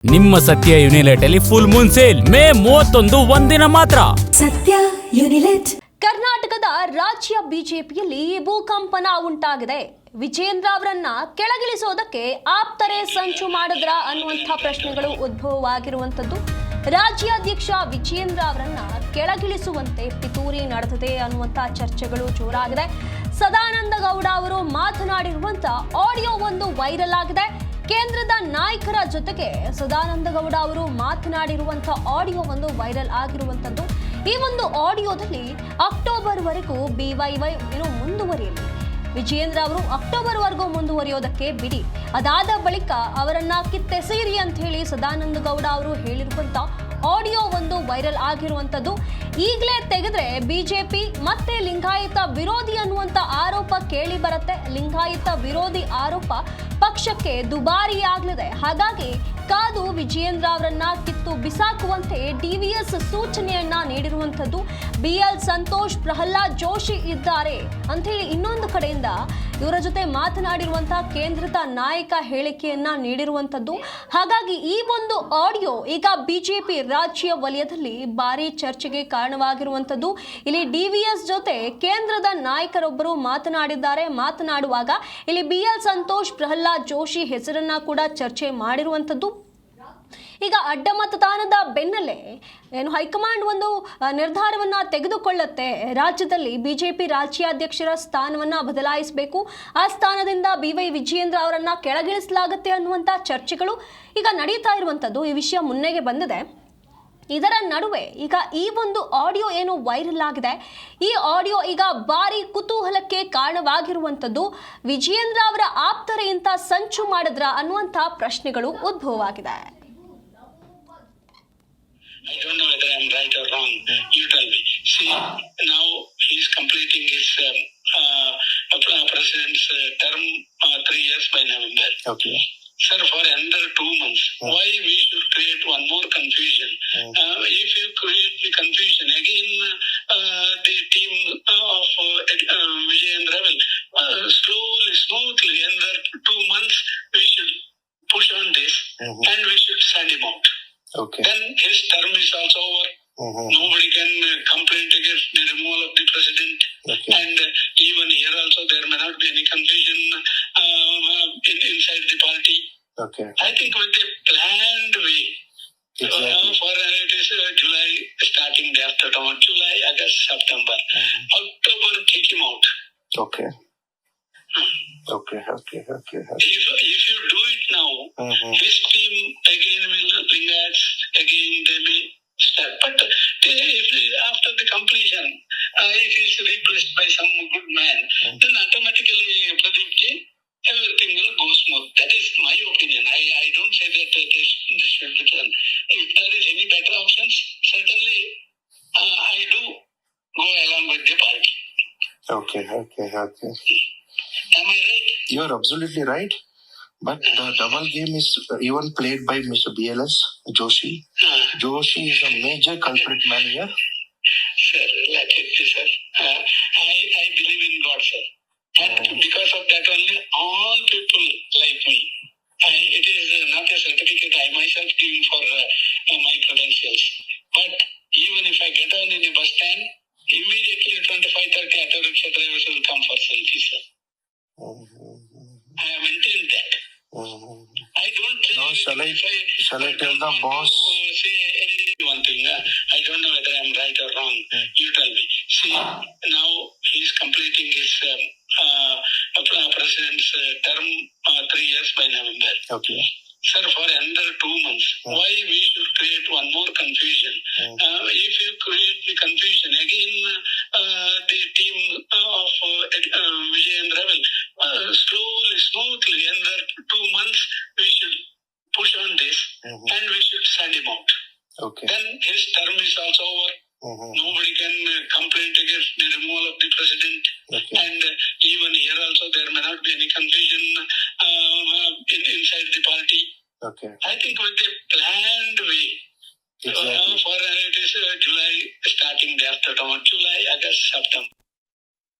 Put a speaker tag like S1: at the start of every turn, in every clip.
S1: ನಿಮ್ಮ ಸತ್ಯ ಯುನಿಲೆಟ್ ಅಲ್ಲಿ ಫುಲ್ ಮೂನ್ ಸೇಲ್ ಮೇ 31 ಒಂದಿನ ಮಾತ್ರ.
S2: ಸತ್ಯ ಯುನಿಲೆಟ್.
S3: ಕರ್ನಾಟಕದ ರಾಜ್ಯ ಬಿಜೆಪಿಯಲ್ಲಿ ಭೂಕಂಪನ ಉಂಟಾಗಿದೆ. ವಿಜೇಂದ್ರ ಅವರನ್ನ ಕೆಳಗಿಳಿಸೋದಕ್ಕೆ ಆಪ್ತರೇ ಸಂಚು ಮಾಡಿದ್ರ ಅನ್ನುವಂಥ ಪ್ರಶ್ನೆಗಳು ಉದ್ಭವವಾಗಿರುವಂಥದ್ದು. ರಾಜ್ಯಾಧ್ಯಕ್ಷ ವಿಜೇಂದ್ರ ಅವರನ್ನ ಕೆಳಗಿಳಿಸುವಂತೆ ಪಿತೂರಿ ನಡೆದಿದೆ ಅನ್ನುವಂಥ ಚರ್ಚೆಗಳು ಜೋರಾಗಿದೆ. ಸದಾನಂದ ಗೌಡ ಅವರು ಮಾತನಾಡಿರುವಂಥ ಆಡಿಯೋ ಒಂದು ವೈರಲ್ ಆಗಿದೆ. ಕೇಂದ್ರದ ನಾಯಕರ ಜೊತೆಗೆ ಸದಾನಂದ ಗೌಡ ಅವರು ಮಾತನಾಡಿರುವಂಥ ಆಡಿಯೋ ಒಂದು ವೈರಲ್ ಆಗಿರುವಂಥದ್ದು. ಈ ಒಂದು ಆಡಿಯೋದಲ್ಲಿ ಅಕ್ಟೋಬರ್ ವರೆಗೂ BYY ಮುಂದುವರಿಯಲಿ, ವಿಜೇಂದ್ರ ಅವರು ಅಕ್ಟೋಬರ್ ವರೆಗೂ ಮುಂದುವರಿಯೋದಕ್ಕೆ ಬಿಡಿ, ಅದಾದ ಬಳಿಕ ಅವರನ್ನ ಕಿತ್ತೆಸೆಯಿರಿ ಅಂತ ಹೇಳಿ ಸದಾನಂದ ಗೌಡ ಅವರು ಹೇಳಿರುವಂಥ ಆಡಿಯೋ ಒಂದು ವೈರಲ್ ಆಗಿರುವಂಥದ್ದು. ಈಗಲೇ ತೆಗೆದ್ರೆ ಬಿಜೆಪಿ ಮತ್ತೆ ಲಿಂಗಾಯತ ವಿರೋಧಿ ಅನ್ನುವಂಥ ಆರೋಪ ಕೇಳಿ ಬರುತ್ತೆ. ಲಿಂಗಾಯತ ವಿರೋಧಿ ಆರೋಪ ಪಕ್ಷಕ್ಕೆ ದುಬಾರಿಯಾಗಲಿದೆ. ಹಾಗಾಗಿ ಕಾದು ವಿಜೇಂದ್ರ ಅವರನ್ನ ಕಿತ್ತು ಬಿಸಾಕುವಂತೆ DVS ಸೂಚನೆಯನ್ನ ನೀಡಿರುವಂಥದ್ದು. BL ಸಂತೋಷ್, ಪ್ರಹ್ಲಾದ್ ಜೋಶಿ ಇದ್ದಾರೆ ಅಂತ ಹೇಳಿ ಇನ್ನೊಂದು ಕಡೆಯಿಂದ ಇವರ ಜೊತೆ ಮಾತನಾಡಿರುವಂತಹ ಕೇಂದ್ರದ ನಾಯಕ ಹೇಳಿಕೆಯನ್ನ ನೀಡಿರುವಂಥದ್ದು. ಹಾಗಾಗಿ ಈ ಒಂದು ಆಡಿಯೋ ಈಗ ಬಿಜೆಪಿ ರಾಜ್ಯ ವಲಯದಲ್ಲಿ ಭಾರಿ ಚರ್ಚೆಗೆ ಕಾರಣವಾಗಿರುವಂಥದ್ದು. ಇಲ್ಲಿ DVS ಜೊತೆ ಕೇಂದ್ರದ ನಾಯಕರೊಬ್ಬರು ಮಾತನಾಡಿದ್ದಾರೆ. ಮಾತನಾಡುವಾಗ ಇಲ್ಲಿ BL ಸಂತೋಷ್, ಪ್ರಹ್ಲಾದ್ ಜೋಶಿ ಹೆಸರನ್ನ ಕೂಡ ಚರ್ಚೆ ಮಾಡಿರುವಂಥದ್ದು. ಈಗ ಅಡ್ಡ ಮತದಾನದ ಬೆನ್ನಲ್ಲೇ ಹೈಕಮಾಂಡ್ ಒಂದು ನಿರ್ಧಾರವನ್ನ ತೆಗೆದುಕೊಳ್ಳುತ್ತೆ. ರಾಜ್ಯದಲ್ಲಿ ಬಿಜೆಪಿ ರಾಜ್ಯಾಧ್ಯಕ್ಷರ ಸ್ಥಾನವನ್ನ ಬದಲಾಯಿಸಬೇಕು, ಆ ಸ್ಥಾನದಿಂದ BY ವಿಜಯೇಂದ್ರ ಅವರನ್ನ ಕೆಳಗಿಳಿಸಲಾಗುತ್ತೆ ಅನ್ನುವಂಥ ಚರ್ಚೆಗಳು ಈಗ ನಡೀತಾ ಇರುವಂಥದ್ದು. ಈ ವಿಷಯ ಮುನ್ನೆಗೆ ಬಂದಿದೆ. ಇದರ ನಡುವೆ ಈಗ ಈ ಒಂದು ಆಡಿಯೋ ಏನು ವೈರಲ್ ಆಗಿದೆ, ಈ ಆಡಿಯೋ ಈಗ ಭಾರಿ ಕುತೂಹಲಕ್ಕೆ ಕಾರಣವಾಗಿರುವಂಥದ್ದು. ವಿಜಯೇಂದ್ರ ಅವರ ಆಪ್ತರೇ ಇಂಥ ಸಂಚು ಮಾಡಿದ್ರ ಅನ್ನುವಂಥ ಪ್ರಶ್ನೆಗಳು ಉದ್ಭವವಾಗಿದೆ.
S4: I don't know whether I'm right or wrong. You tell me. See, now he's completing his president's term 3 years by November.
S5: Okay.
S4: Sir, for another 2 months, why we should create one more confusion? If you create the confusion, again the team of Vijayendra will slowly, smoothly, another 2 months we should push on this and we should send him out.
S5: Okay.
S4: Then his term is also over. Nobody can complain against the removal of the president.
S5: Okay.
S4: And even here also there may not be any confusion inside the party.
S5: Okay.
S4: I think with the planned way,
S5: Exactly.
S4: for it is July starting day after tomorrow, July, August, September, October, take him out.
S5: Okay. Okay.
S4: If you do it now, his team again will Lingats, again they may start. But if after the completion, if he is replaced by some good man, then automatically Pradeep ji, everything will go smooth. That is my opinion. I don't say that this should be done. If there is any better options, certainly I do go along with the party.
S5: Okay.
S4: Am I right?
S5: You are absolutely right. But the double game is even played by Mr. BLS Joshi. Joshi is a major culprit man here.
S4: Sir, let it be, sir. I believe in God, sir. And because of that only, all people like me. It is not a certificate I myself giving for my credentials. But even if I get on in a bus stand, immediately 25-30 auto rickshaw drivers will come for selfie, sir. I have maintained that. I don't think...
S5: No, shall I tell the boss?
S4: Say one thing. I don't know whether I'm right or wrong. You tell me. See, now he's completing his president's term 3 years by November.
S5: Okay.
S4: Sir, for another 2 months, why we should create one more confusion? If you create the confusion, again the team of Vijayendra will slowly, smoothly, another 2 months we should push on this and we should send him out.
S5: Okay.
S4: Then his term is also over. Nobody can complain against the removal of the president.
S5: Okay.
S4: And even here also there may not be any confusion inside the party.
S5: Okay.
S4: I think with the planned way,
S5: Exactly.
S4: for it is July starting day after tomorrow, July, August, September.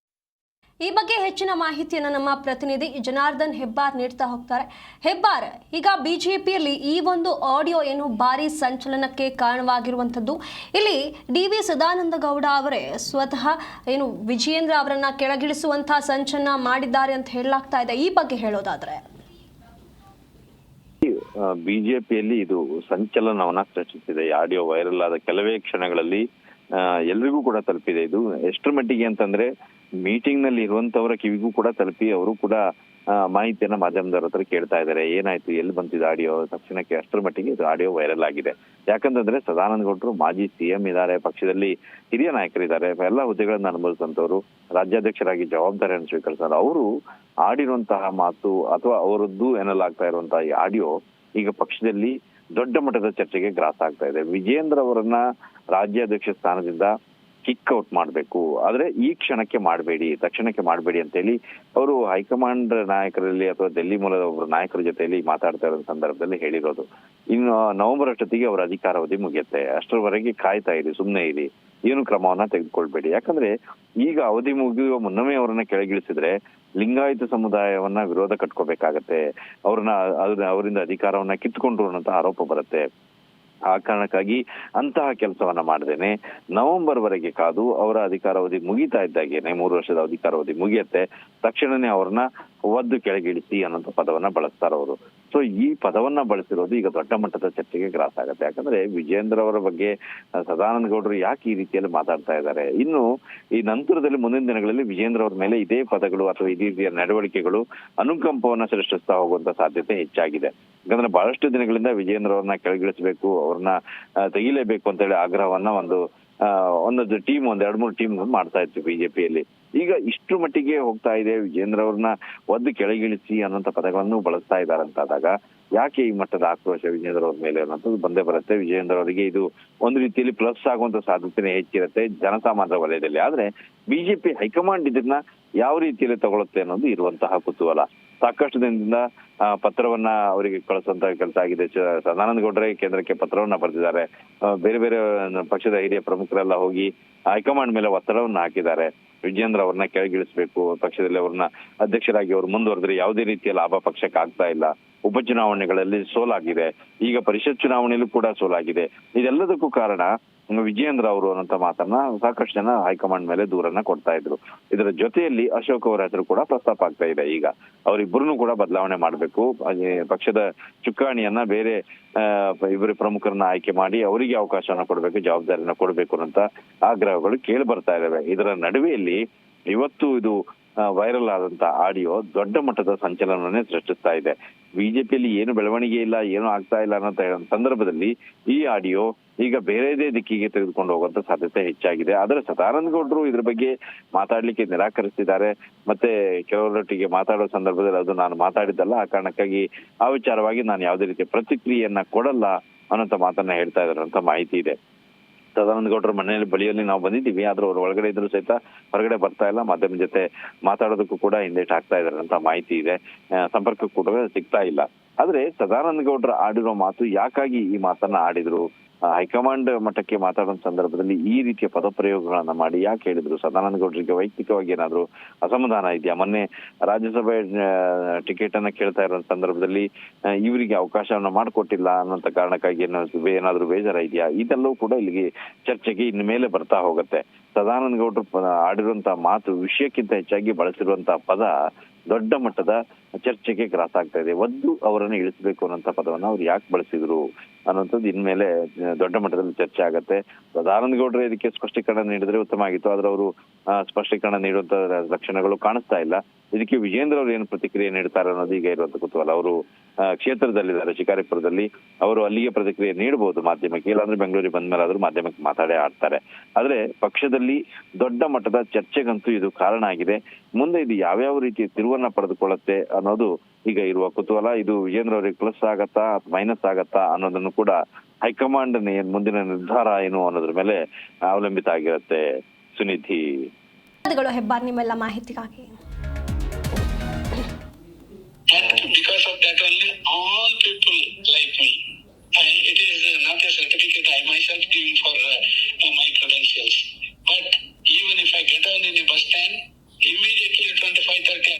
S3: ಈ ಬಗ್ಗೆ ಹೆಚ್ಚಿನ ಮಾಹಿತಿಯನ್ನು ನಮ್ಮ ಪ್ರತಿನಿಧಿ ಜನಾರ್ದನ್ ಹೆಬ್ಬಾರ್ ನೀಡ್ತಾ ಹೋಗ್ತಾರೆ. ಹೆಬ್ಬಾರ್, ಈಗ ಬಿಜೆಪಿಯಲ್ಲಿ ಈ ಒಂದು ಆಡಿಯೋ ಏನು ಭಾರಿ ಸಂಚಲನಕ್ಕೆ ಕಾರಣವಾಗಿರುವಂಥದ್ದು. ಇಲ್ಲಿ ಡಿ.ವಿ. ಸದಾನಂದ ಗೌಡ ಅವರೇ ಸ್ವತಃ ಏನು ವಿಜಯೇಂದ್ರ ಅವರನ್ನ ಕೆಳಗಿಳಿಸುವಂತಹ ಸಂಚಲನ ಮಾಡಿದ್ದಾರೆ ಅಂತ ಹೇಳಲಾಗ್ತಾ ಇದೆ. ಈ ಬಗ್ಗೆ ಹೇಳೋದಾದ್ರೆ
S6: ಬಿಜೆಪಿಯಲ್ಲಿ ಇದು ಸಂಚಲನವನ್ನ ಸೃಷ್ಟಿಸಿದೆ. ಆಡಿಯೋ ವೈರಲ್ ಆದ ಕೆಲವೇ ಕ್ಷಣಗಳಲ್ಲಿ ಎಲ್ರಿಗೂ ಕೂಡ ತಲುಪಿದೆ. ಇದು ಎಷ್ಟರ ಮಟ್ಟಿಗೆ ಅಂತಂದ್ರೆ ಮೀಟಿಂಗ್ ನಲ್ಲಿ ಇರುವಂತವರ ಕಿವಿಗೂ ಕೂಡ ತಲುಪಿ ಅವರು ಕೂಡ ಮಾಹಿತಿಯನ್ನ ಮಾಧ್ಯಮದವರ ಹತ್ರ ಕೇಳ್ತಾ ಇದ್ದಾರೆ. ಏನಾಯ್ತು, ಎಲ್ಲಿ ಬಂತಿದೆ ಆಡಿಯೋ, ತಕ್ಷಣಕ್ಕೆ ಅಷ್ಟರ ಮಟ್ಟಿಗೆ ಇದು ಆಡಿಯೋ ವೈರಲ್ ಆಗಿದೆ. ಯಾಕಂತಂದ್ರೆ ಸದಾನಂದ ಗೌಡರು ಮಾಜಿ ಸಿಎಂ ಇದ್ದಾರೆ, ಪಕ್ಷದಲ್ಲಿ ಹಿರಿಯ ನಾಯಕರಿದ್ದಾರೆ, ಎಲ್ಲ ಹುದ್ದೆಗಳನ್ನ ಅನುಭವಿಸಿದಂತವರು, ರಾಜ್ಯಾಧ್ಯಕ್ಷರಾಗಿ ಜವಾಬ್ದಾರಿಯನ್ನು ಸ್ವೀಕರಿಸಿದ್ದಾರೆ. ಅವರು ಆಡಿರುವಂತಹ ಮಾತು ಅಥವಾ ಅವರದ್ದು ಎನ್ನಲಾಗ್ತಾ ಇರುವಂತಹ ಈ ಆಡಿಯೋ ಈಗ ಪಕ್ಷದಲ್ಲಿ ದೊಡ್ಡ ಮಟ್ಟದ ಚರ್ಚೆಗೆ ಗ್ರಾಸ ಆಗ್ತಾ ಇದೆ. ವಿಜೇಂದ್ರ ಅವರನ್ನ ರಾಜ್ಯಾಧ್ಯಕ್ಷ ಸ್ಥಾನದಿಂದ ಕಿಕ್ ಔಟ್ ಮಾಡಬೇಕು, ಆದ್ರೆ ಈ ಕ್ಷಣಕ್ಕೆ ಮಾಡಬೇಡಿ, ತಕ್ಷಣಕ್ಕೆ ಮಾಡಬೇಡಿ ಅಂತ ಹೇಳಿ ಅವರು ಹೈಕಮಾಂಡ್ ನಾಯಕರಲ್ಲಿ ಅಥವಾ ಡೆಲ್ಲಿ ಮೂಲದ ಒಬ್ಬರು ನಾಯಕರ ಜೊತೆಯಲ್ಲಿ ಮಾತಾಡ್ತಾ ಇರೋ ಸಂದರ್ಭದಲ್ಲಿ ಹೇಳಿರೋದು. ಇನ್ನು ನವೆಂಬರ್ ಅಷ್ಟೊತ್ತಿಗೆ ಅವರ ಅಧಿಕಾರಾವಧಿ ಮುಗಿಯುತ್ತೆ, ಅಷ್ಟರವರೆಗೆ ಕಾಯ್ತಾ ಇರಿ, ಸುಮ್ಮನೆ ಇರಿ, ಏನು ಕ್ರಮವನ್ನ ತೆಗೆದುಕೊಳ್ಬೇಡಿ. ಯಾಕಂದ್ರೆ ಈಗ ಅವಧಿ ಮುಗಿಯುವ ಮುನ್ನವೇ ಅವರನ್ನ ಕೆಳಗಿಳಿಸಿದ್ರೆ ಲಿಂಗಾಯತ ಸಮುದಾಯವನ್ನ ವಿರೋಧ ಕಟ್ಕೋಬೇಕಾಗತ್ತೆ, ಅವರಿಂದ ಅಧಿಕಾರವನ್ನ ಕಿತ್ಕೊಂಡ್ರು ಅನ್ನೋ ಆರೋಪ ಬರುತ್ತೆ. ಆ ಕಾರಣಕ್ಕಾಗಿ ಅಂತಹ ಕೆಲಸವನ್ನ ಮಾಡದೇನೆ ನವೆಂಬರ್ ವರೆಗೆ ಕಾದು ಅವರ ಅಧಿಕಾರಾವಧಿ ಮುಗಿತಾ ಇದ್ದಾಗೇನೆ 3 ವರ್ಷದ ಅಧಿಕಾರಾವಧಿ ಮುಗಿಯತ್ತೆ, ತಕ್ಷಣನೇ ಅವ್ರನ್ನ ಒದ್ದು ಕೆಳಗಿಳಿಸಿ ಅನ್ನೋ ಪದವನ್ನ ಬಳಸ್ತಾರ ಅವರು. ಸೊ ಈ ಪದವನ್ನ ಬಳಸಿರೋದು ಈಗ ದೊಡ್ಡ ಮಟ್ಟದ ಚರ್ಚೆಗೆ ಗ್ರಾಸ ಆಗತ್ತೆ. ಯಾಕಂದ್ರೆ ವಿಜೇಂದ್ರ ಅವರ ಬಗ್ಗೆ ಸದಾನಂದ ಗೌಡರು ಯಾಕೆ ಈ ರೀತಿಯಲ್ಲಿ ಮಾತಾಡ್ತಾ ಇದ್ದಾರೆ, ಇನ್ನು ಈ ನಂತರದಲ್ಲಿ ಮುಂದಿನ ದಿನಗಳಲ್ಲಿ ವಿಜೇಂದ್ರ ಅವರ ಮೇಲೆ ಇದೇ ಪದಗಳು ಅಥವಾ ಇದೇ ರೀತಿಯ ನಡವಳಿಕೆಗಳು ಅನುಕಂಪವನ್ನ ಸೃಷ್ಟಿಸ್ತಾ ಹೋಗುವಂತ ಸಾಧ್ಯತೆ ಹೆಚ್ಚಾಗಿದೆ. ಯಾಕಂದ್ರೆ ಬಹಳಷ್ಟು ದಿನಗಳಿಂದ ವಿಜೇಂದ್ರ ಅವ್ರನ್ನ ಕೆಳಗಿಳಿಸಬೇಕು, ಅವ್ರನ್ನ ತೆಗಿಲೇಬೇಕು ಅಂತ ಹೇಳಿ ಆಗ್ರಹವನ್ನ ಒಂದೊಂದು ಟೀಮ್ 2-3 ಟೀಮ್ ಮಾಡ್ತಾ ಇತ್ತು ಬಿಜೆಪಿಯಲ್ಲಿ. ಈಗ ಇಷ್ಟು ಮಟ್ಟಿಗೆ ಹೋಗ್ತಾ ಇದೆ, ವಿಜೇಂದ್ರ ಅವ್ರನ್ನ ಒದ್ದು ಕೆಳಗಿಳಿಸಿ ಅನ್ನೋಂಥ ಪದಗಳನ್ನು ಬಳಸ್ತಾ ಇದ್ದಾರೆ ಅಂತಾದಾಗ ಯಾಕೆ ಈ ಮಟ್ಟದ ಆಕ್ರೋಶ ವಿಜೇಂದ್ರ ಅವ್ರ ಮೇಲೆ ಅನ್ನೋದು ಬಂದೇ ಬರುತ್ತೆ. ವಿಜೇಂದ್ರ ಅವರಿಗೆ ಇದು ಒಂದು ರೀತಿಯಲ್ಲಿ ಪ್ಲಸ್ ಆಗುವಂತ ಸಾಧ್ಯತೆ ಹೆಚ್ಚಿರುತ್ತೆ ಜನಸಾಮಾನ್ಯರ ವಲಯದಲ್ಲಿ. ಆದ್ರೆ ಬಿಜೆಪಿ ಹೈಕಮಾಂಡ್ ಇದನ್ನ ಯಾವ ರೀತಿಯಲ್ಲಿ ತಗೊಳುತ್ತೆ ಅನ್ನೋದು ಇರುವಂತಹ ಕುತೂಹಲ. ಸಾಕಷ್ಟು ದಿನದಿಂದ ಪತ್ರವನ್ನ ಅವರಿಗೆ ಕಳಿಸುವಂತ ಕೆಲಸ ಆಗಿದೆ. ಸದಾನಂದ ಗೌಡರೇ ಕೇಂದ್ರಕ್ಕೆ ಪತ್ರವನ್ನ ಬರೆದಿದ್ದಾರೆ. ಬೇರೆ ಬೇರೆ ಪಕ್ಷದ ಹಿರಿಯ ಪ್ರಮುಖರೆಲ್ಲ ಹೋಗಿ ಹೈಕಮಾಂಡ್ ಮೇಲೆ ಒತ್ತಡವನ್ನ ಹಾಕಿದ್ದಾರೆ. ವಿಜೇಂದ್ರ ಅವ್ರನ್ನ ಕೆಳಗಿಳಿಸಬೇಕು, ಪಕ್ಷದಲ್ಲಿ ಅವ್ರನ್ನ ಅಧ್ಯಕ್ಷರಾಗಿ ಅವ್ರು ಮುಂದುವರೆದ್ರೆ ಯಾವುದೇ ರೀತಿಯ ಲಾಭ ಪಕ್ಷಕ್ಕೆ ಆಗ್ತಾ ಇಲ್ಲ, ಉಪಚುನಾವಣೆಗಳಲ್ಲಿ ಸೋಲಾಗಿದೆ, ಈಗ ಪರಿಷತ್ ಚುನಾವಣೆಯಲ್ಲೂ ಕೂಡ ಸೋಲಾಗಿದೆ. ಇದೆಲ್ಲದಕ್ಕೂ ಕಾರಣ ವಿಜೇಂದ್ರ ಅವರು ಅನ್ನೋ ಮಾತನ್ನ ಸಾಕಷ್ಟು ಜನ ಹೈಕಮಾಂಡ್ ಮೇಲೆ ದೂರನ್ನ ಕೊಡ್ತಾ ಇದ್ರು. ಇದರ ಜೊತೆಯಲ್ಲಿ ಅಶೋಕ್ ಅವರ ಹೆಸರು ಕೂಡ ಪ್ರಸ್ತಾಪ ಆಗ್ತಾ ಇದೆ. ಈಗ ಅವರಿಬ್ಬರನ್ನು ಕೂಡ ಬದಲಾವಣೆ ಮಾಡಬೇಕು, ಪಕ್ಷದ ಚುಕ್ಕಾಣಿಯನ್ನ ಬೇರೆ ಇಬ್ಬರು ಪ್ರಮುಖರನ್ನ ಆಯ್ಕೆ ಮಾಡಿ ಅವರಿಗೆ ಅವಕಾಶವನ್ನ ಕೊಡಬೇಕು, ಜವಾಬ್ದಾರಿನ ಕೊಡಬೇಕು ಅನ್ನೋ ಆಗ್ರಹಗಳು ಕೇಳಿ ಬರ್ತಾ ಇದಾವೆ. ಇದರ ನಡುವೆಯಲ್ಲಿ ಇವತ್ತು ಇದು ವೈರಲ್ ಆದಂತ ಆಡಿಯೋ ದೊಡ್ಡ ಮಟ್ಟದ ಸಂಚಲನವನ್ನೇ ಸೃಷ್ಟಿಸ್ತಾ ಇದೆ. ಬಿಜೆಪಿಯಲ್ಲಿ ಏನು ಬೆಳವಣಿಗೆ ಇಲ್ಲ, ಏನು ಆಗ್ತಾ ಇಲ್ಲ ಅನ್ನೋ ಸಂದರ್ಭದಲ್ಲಿ ಈ ಆಡಿಯೋ ಈಗ ಬೇರೆದೇ ದಿಕ್ಕಿಗೆ ತೆಗೆದುಕೊಂಡು ಹೋಗುವಂತ ಸಾಧ್ಯತೆ ಹೆಚ್ಚಾಗಿದೆ. ಆದ್ರೆ ಸದಾನಂದ ಗೌಡರು ಇದ್ರ ಬಗ್ಗೆ ಮಾತಾಡ್ಲಿಕ್ಕೆ ನಿರಾಕರಿಸಿದ್ದಾರೆ. ಮತ್ತೆ ಕೆಲವರೊಟ್ಟಿಗೆ ಮಾತಾಡೋ ಸಂದರ್ಭದಲ್ಲಿ ಅದು ನಾನು ಮಾತಾಡಿದ್ದಲ್ಲ, ಆ ಕಾರಣಕ್ಕಾಗಿ ಆ ವಿಚಾರವಾಗಿ ನಾನು ಯಾವುದೇ ರೀತಿಯ ಪ್ರತಿಕ್ರಿಯೆಯನ್ನ ಕೊಡಲ್ಲ ಅನ್ನೋಂಥ ಮಾತನ್ನ ಹೇಳ್ತಾ ಇದ್ದಾರೆ ಅಂತ ಮಾಹಿತಿ ಇದೆ. ಸದಾನಂದ ಗೌಡರ ಮನೆಯಲ್ಲಿ ಬಳಿಯಲ್ಲಿ ನಾವು ಬಂದಿದ್ದೀವಿ, ಆದ್ರೂ ಅವ್ರು ಒಳಗಡೆ ಇದ್ರು ಸಹಿತ ಹೊರಗಡೆ ಬರ್ತಾ ಇಲ್ಲ, ಮಾಧ್ಯಮ ಜೊತೆ ಮಾತಾಡೋದಕ್ಕೂ ಕೂಡ ಹಿಂದೇಟ್ ಹಾಕ್ತಾ ಇದಾರೆ ಅಂತ ಮಾಹಿತಿ ಇದೆ. ಸಂಪರ್ಕ ಕೂಡ ಸಿಗ್ತಾ ಇಲ್ಲ. ಆದ್ರೆ ಸದಾನಂದ ಗೌಡರ ಆಡಿರೋ ಮಾತು ಯಾಕಾಗಿ ಈ ಮಾತನ್ನ ಆಡಿದ್ರು, ಹೈಕಮಾಂಡ್ ಮಟ್ಟಕ್ಕೆ ಮಾತಾಡೋ ಸಂದರ್ಭದಲ್ಲಿ ಈ ರೀತಿಯ ಪದಪ್ರಯೋಗಗಳನ್ನ ಮಾಡಿ ಯಾಕೆ ಹೇಳಿದ್ರು? ಸದಾನಂದ ಗೌಡರಿಗೆ ವೈಯಕ್ತಿಕವಾಗಿ ಏನಾದ್ರು ಅಸಮಾಧಾನ ಇದೆಯಾ? ಮೊನ್ನೆ ರಾಜ್ಯಸಭೆ ಟಿಕೆಟ್ ಅನ್ನ ಕೇಳ್ತಾ ಇರೋ ಸಂದರ್ಭದಲ್ಲಿ ಇವರಿಗೆ ಅವಕಾಶವನ್ನ ಮಾಡಿಕೊಟ್ಟಿಲ್ಲ ಅನ್ನೋಂಥ ಕಾರಣಕ್ಕಾಗಿ ಏನಾದ್ರು ಬೇಜಾರ ಇದೆಯಾ? ಇದೆಲ್ಲವೂ ಕೂಡ ಇಲ್ಲಿಗೆ ಚರ್ಚೆಗೆ ಇನ್ನು ಮೇಲೆ ಬರ್ತಾ ಹೋಗುತ್ತೆ. ಸದಾನಂದ ಗೌಡರು ಆಡಿರುವಂತಹ ಮಾತು ವಿಷಯಕ್ಕಿಂತ ಹೆಚ್ಚಾಗಿ ಬಳಸಿರುವಂತಹ ಪದ ದೊಡ್ಡ ಮಟ್ಟದ ಚರ್ಚೆಗೆ ಗ್ರಾಸ ಆಗ್ತಾ ಇದೆ. ಒದ್ದು ಅವರನ್ನು ಇಳಿಸಬೇಕು ಅನ್ನೋಂಥ ಪದವನ್ನ ಅವ್ರು ಯಾಕೆ ಬಳಸಿದ್ರು ಅನ್ನೋಂಥದ್ದು ಇನ್ಮೇಲೆ ದೊಡ್ಡ ಮಟ್ಟದಲ್ಲಿ ಚರ್ಚೆ ಆಗತ್ತೆ. ಸದಾನಂದ ಗೌಡರು ಇದಕ್ಕೆ ಸ್ಪಷ್ಟೀಕರಣ ನೀಡಿದ್ರೆ ಉತ್ತಮ ಆಗಿತ್ತು, ಆದ್ರೆ ಅವರು ಸ್ಪಷ್ಟೀಕರಣ ನೀಡುವಂತ ಲಕ್ಷಣಗಳು ಕಾಣಿಸ್ತಾ ಇಲ್ಲ. ಇದಕ್ಕೆ ವಿಜೇಂದ್ರ ಅವರು ಏನು ಪ್ರತಿಕ್ರಿಯೆ ನೀಡ್ತಾರೆ ಅನ್ನೋದು ಈಗ ಇರುವಂತ ಕುತೂಹಲ. ಅವರು ಕ್ಷೇತ್ರದಲ್ಲಿದ್ದಾರೆ, ಶಿಕಾರಿಪುರದಲ್ಲಿ, ಅವರು ಅಲ್ಲಿಗೆ ಪ್ರತಿಕ್ರಿಯೆ ನೀಡಬಹುದು ಮಾಧ್ಯಮಕ್ಕೆ, ಇಲ್ಲಾಂದ್ರೆ ಬೆಂಗಳೂರಿಗೆ ಬಂದ ಮೇಲೆ ಆದ್ರೂ ಮಾಧ್ಯಮಕ್ಕೆ ಮಾತಾಡೇ ಆಡ್ತಾರೆ. ಆದ್ರೆ ಪಕ್ಷದಲ್ಲಿ ದೊಡ್ಡ ಮಟ್ಟದ ಚರ್ಚೆಗಂತೂ ಇದು ಕಾರಣ ಆಗಿದೆ. ಮುಂದೆ ಇದು ಯಾವ್ಯಾವ ರೀತಿಯ ತಿರುವನ್ನ ಪಡೆದುಕೊಳ್ಳುತ್ತೆ ಅನ್ನೋದು ಈಗ ಇರುವ ಕುತೂಹಲ. ಇದು ವಿಜೇಂದ್ರ ಅವರಿಗೆ ಪ್ಲಸ್ ಆಗತ್ತಾ ಮೈನಸ್ ಆಗತ್ತಾ ಅನ್ನೋದನ್ನು ಕೂಡ ಹೈಕಮಾಂಡ್ ಮುಂದಿನ ನಿರ್ಧಾರ ಏನು ಅನ್ನೋದ್ರ ಮೇಲೆ ಅವಲಂಬಿತ ಆಗಿರುತ್ತೆ. ಸುನಿಧಿ,
S3: ಹೆಬ್ಬಾರ್, ನಿಮ್ಮೆಲ್ಲ ಮಾಹಿತಿಗಾಗಿ.
S4: Because of that only all people like me. It is not a certificate I myself giving for